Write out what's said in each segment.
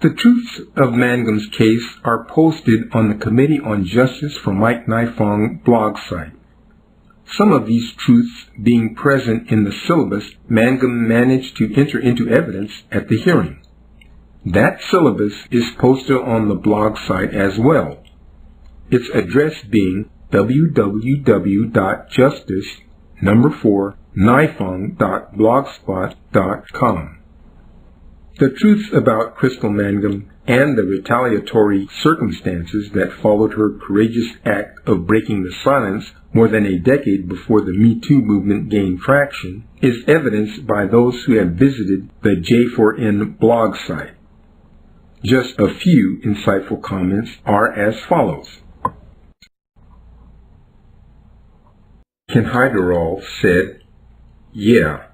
The truths of Mangum's case are posted on the Committee on Justice for Mike Nifong blog site. Some of these truths being present in the syllabus Mangum managed to enter into evidence at the hearing. That syllabus is posted on the blog site as well, its address being www.justice4nifong.blogspot.com. The truths about Crystal Mangum and the retaliatory circumstances that followed her courageous act of breaking the silence more than a decade before the Me Too movement gained traction is evidenced by those who have visited the J4N blog site. Just a few insightful comments are as follows. Ken Hyderall said, "Yeah.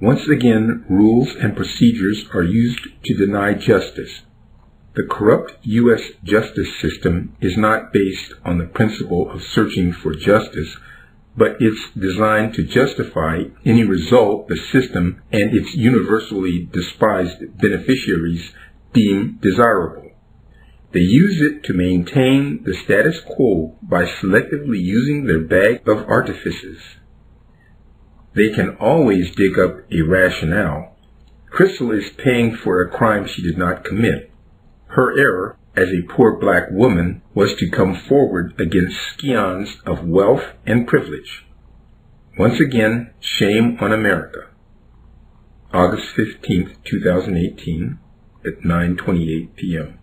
Once again, rules and procedures are used to deny justice. The corrupt U.S. justice system is not based on the principle of searching for justice, but it's designed to justify any result the system and its universally despised beneficiaries deem desirable. They use it to maintain the status quo by selectively using their bag of artifices. They can always dig up a rationale. Crystal is paying for a crime she did not commit. Her error, as a poor black woman, was to come forward against scions of wealth and privilege. Once again, shame on America." August 15, 2018, at 9:28 p.m.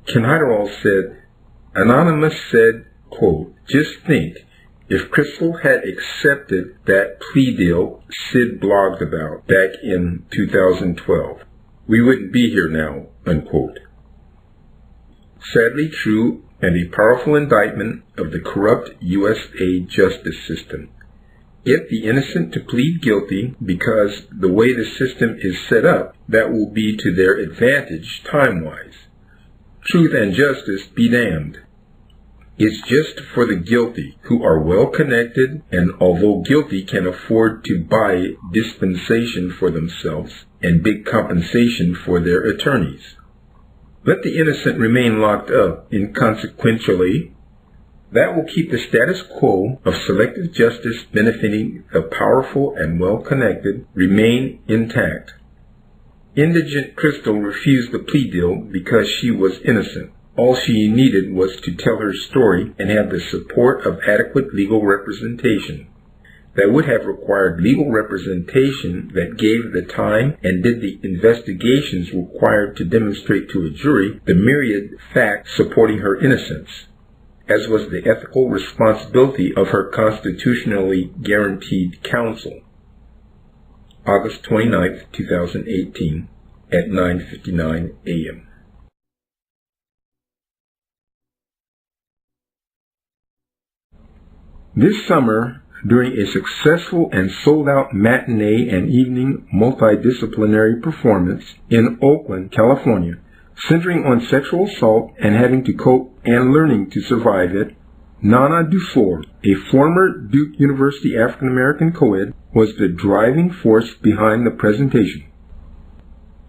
Ken Hyderall said, "Anonymous said, quote, just think, if Crystal had accepted that plea deal Sid blogged about back in 2012, we wouldn't be here now," unquote. Sadly true and a powerful indictment of the corrupt USA justice system. Get the innocent to plead guilty because the way the system is set up, that will be to their advantage time-wise. Truth and justice be damned. It's just for the guilty who are well connected and although guilty can afford to buy dispensation for themselves and big compensation for their attorneys. Let the innocent remain locked up inconsequentially. That will keep the status quo of selective justice benefiting the powerful and well-connected remain intact. Indigent Crystal refused the plea deal because she was innocent. All she needed was to tell her story and have the support of adequate legal representation. That would have required legal representation that gave the time and did the investigations required to demonstrate to a jury the myriad facts supporting her innocence, as was the ethical responsibility of her constitutionally guaranteed counsel. August 29, 2018, at 9:59 a.m. This summer, during a successful and sold-out matinee and evening multidisciplinary performance in Oakland, California, centering on sexual assault and having to cope and learning to survive it, Nana Duffuor, a former Duke University African-American co-ed, was the driving force behind the presentation.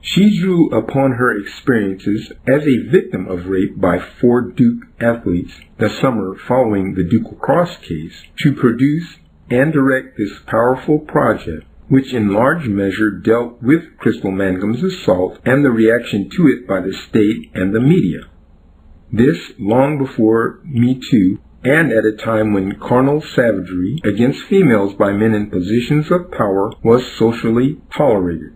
She drew upon her experiences as a victim of rape by 4 Duke athletes the summer following the Duke Lacrosse case to produce and direct this powerful project, which in large measure dealt with Crystal Mangum's assault and the reaction to it by the state and the media. This long before Me Too, and at a time when carnal savagery against females by men in positions of power was socially tolerated.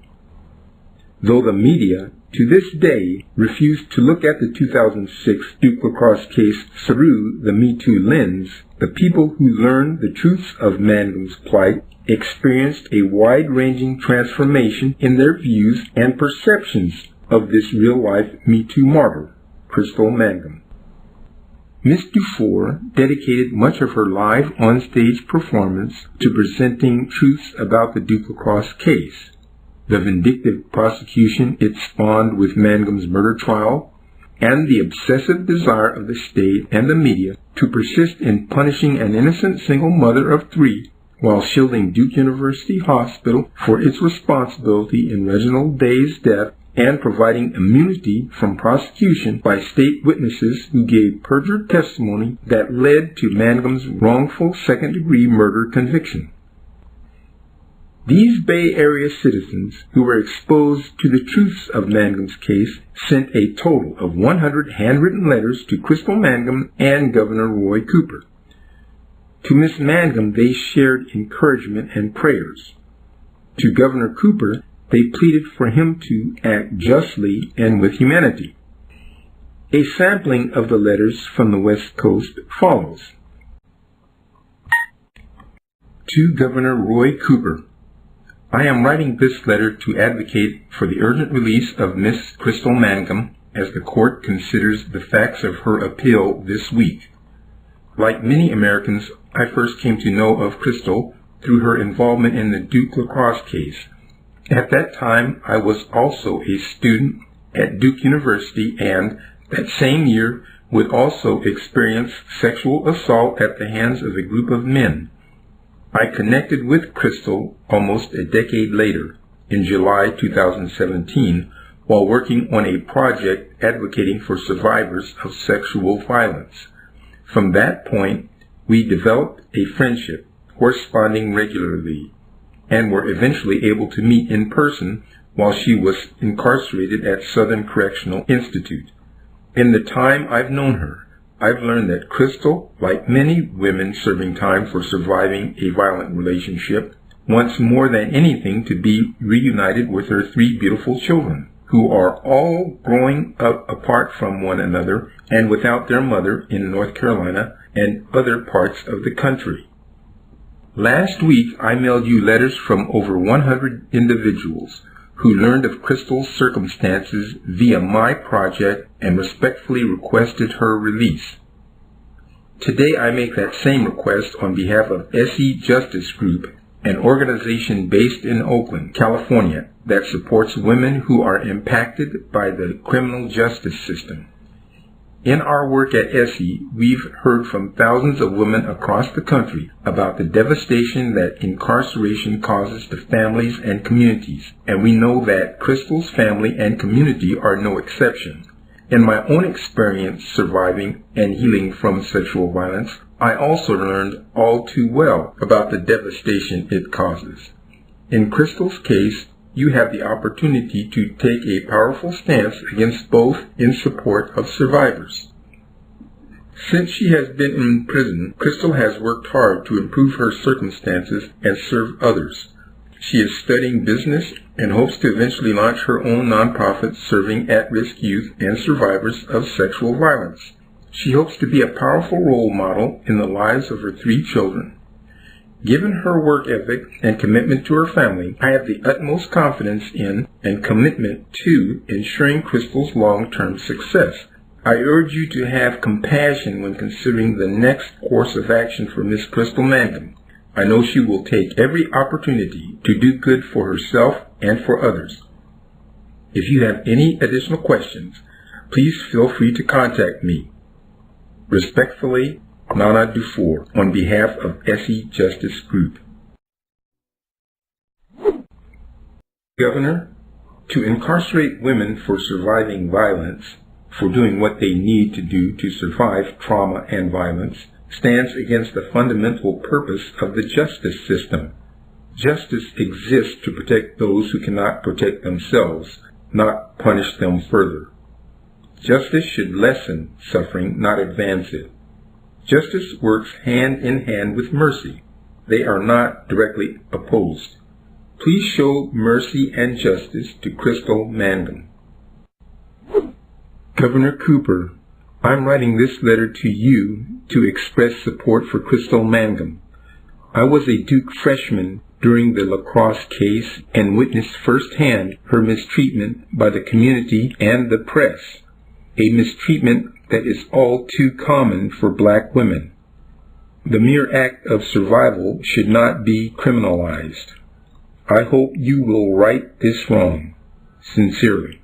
Though the media, to this day, refused to look at the 2006 Duke Lacrosse case through the Me Too lens, the people who learned the truths of Mangum's plight experienced a wide-ranging transformation in their views and perceptions of this real-life Me Too martyr, Crystal Mangum. Miss Duffuor dedicated much of her live on-stage performance to presenting truths about the Duke Lacrosse case, the vindictive prosecution it spawned with Mangum's murder trial, and the obsessive desire of the state and the media to persist in punishing an innocent single mother of 3 while shielding Duke University Hospital for its responsibility in Reginald Day's death and providing immunity from prosecution by state witnesses who gave perjured testimony that led to Mangum's wrongful second-degree murder conviction. These Bay Area citizens who were exposed to the truths of Mangum's case sent a total of 100 handwritten letters to Crystal Mangum and Governor Roy Cooper. To Miss Mangum, they shared encouragement and prayers. To Governor Cooper, they pleaded for him to act justly and with humanity. A sampling of the letters from the West Coast follows. To Governor Roy Cooper, I am writing this letter to advocate for the urgent release of Miss Crystal Mangum as the court considers the facts of her appeal this week. Like many Americans, I first came to know of Crystal through her involvement in the Duke Lacrosse case. At that time, I was also a student at Duke University and, that same year, would also experience sexual assault at the hands of a group of men. I connected with Crystal almost a decade later, in July 2017, while working on a project advocating for survivors of sexual violence. From that point, we developed a friendship, corresponding regularly, and were eventually able to meet in person while she was incarcerated at Southern Correctional Institute. In the time I've known her, I've learned that Crystal, like many women serving time for surviving a violent relationship, wants more than anything to be reunited with her 3 beautiful children, who are all growing up apart from one another and without their mother in North Carolina and other parts of the country. Last week, I mailed you letters from over 100 individuals who learned of Crystal's circumstances via my project and respectfully requested her release. Today, I make that same request on behalf of SE Justice Group, an organization based in Oakland, California, that supports women who are impacted by the criminal justice system. In our work at SE, we've heard from thousands of women across the country about the devastation that incarceration causes to families and communities, and we know that Crystal's family and community are no exception. In my own experience surviving and healing from sexual violence, I also learned all too well about the devastation it causes. In Crystal's case, you have the opportunity to take a powerful stance against both in support of survivors. Since she has been in prison, Crystal has worked hard to improve her circumstances and serve others. She is studying business and hopes to eventually launch her own nonprofit serving at-risk youth and survivors of sexual violence. She hopes to be a powerful role model in the lives of her 3 children. Given her work ethic and commitment to her family, I have the utmost confidence in and commitment to ensuring Crystal's long-term success. I urge you to have compassion when considering the next course of action for Miss Crystal Mangum. I know she will take every opportunity to do good for herself and for others. If you have any additional questions, please feel free to contact me. Respectfully, Nana Duffuor, on behalf of SE Justice Group. Governor, to incarcerate women for surviving violence, for doing what they need to do to survive trauma and violence, stands against the fundamental purpose of the justice system. Justice exists to protect those who cannot protect themselves, not punish them further. Justice should lessen suffering, not advance it. Justice works hand in hand with mercy. They are not directly opposed. Please show mercy and justice to Crystal Mangum. Governor Cooper, I'm writing this letter to you to express support for Crystal Mangum. I was a Duke freshman during the Lacrosse case and witnessed firsthand her mistreatment by the community and the press, a mistreatment that is all too common for black women. The mere act of survival should not be criminalized. I hope you will right this wrong. Sincerely.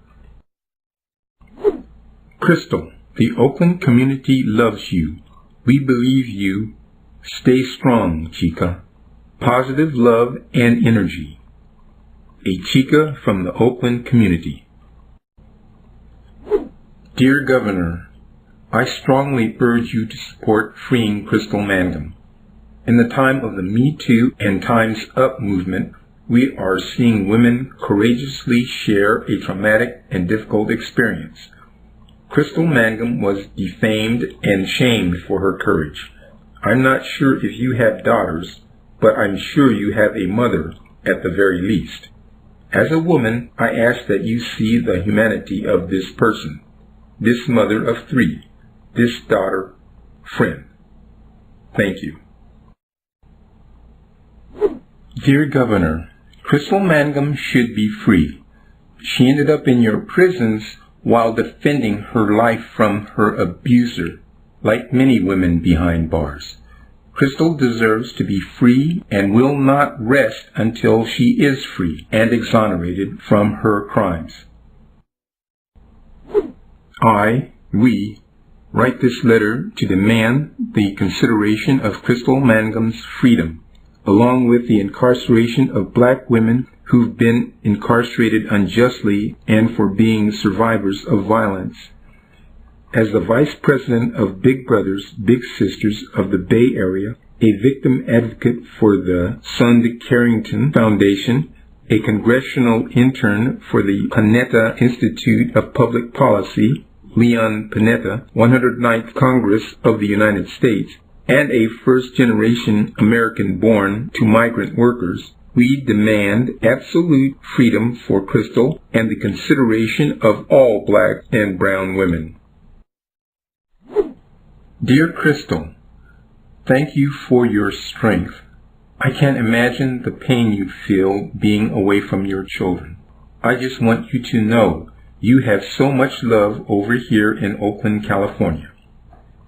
Crystal, the Oakland community loves you. We believe you. Stay strong, chica. positive love and energy. A chica from the Oakland community. Dear Governor, I strongly urge you to support freeing Crystal Mangum. In the time of the Me Too and Time's Up movement, we are seeing women courageously share a traumatic and difficult experience. Crystal Mangum was defamed and shamed for her courage. I'm not sure if you have daughters, but I'm sure you have a mother at the very least. As a woman, I ask that you see the humanity of this person, this mother of 3, this daughter, friend. Thank you. Dear Governor, Crystal Mangum should be free. She ended up in your prisons while defending her life from her abuser, like many women behind bars. Crystal deserves to be free and will not rest until she is free and exonerated from her crimes. We write this letter to demand the consideration of Crystal Mangum's freedom, along with the incarceration of black women who've been incarcerated unjustly and for being survivors of violence. As the Vice President of Big Brothers Big Sisters of the Bay Area, a victim advocate for the Sund Carrington Foundation, a congressional intern for the Panetta Institute of Public Policy, Leon Panetta, 109th Congress of the United States, and a first-generation American-born to migrant workers, we demand absolute freedom for Crystal and the consideration of all black and brown women. Dear Crystal, thank you for your strength. I can't imagine the pain you feel being away from your children. I just want you to know you have so much love over here in Oakland, California.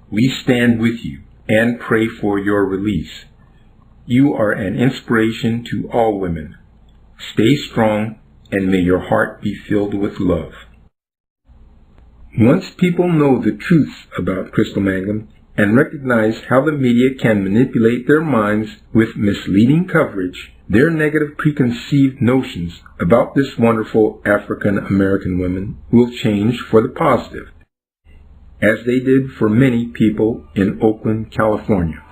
We stand with you and pray for your release. You are an inspiration to all women. Stay strong and may your heart be filled with love. Once people know the truth about Crystal Mangum and recognize how the media can manipulate their minds with misleading coverage, their negative preconceived notions about this wonderful African American woman will change for the positive, as they did for many people in Oakland, California.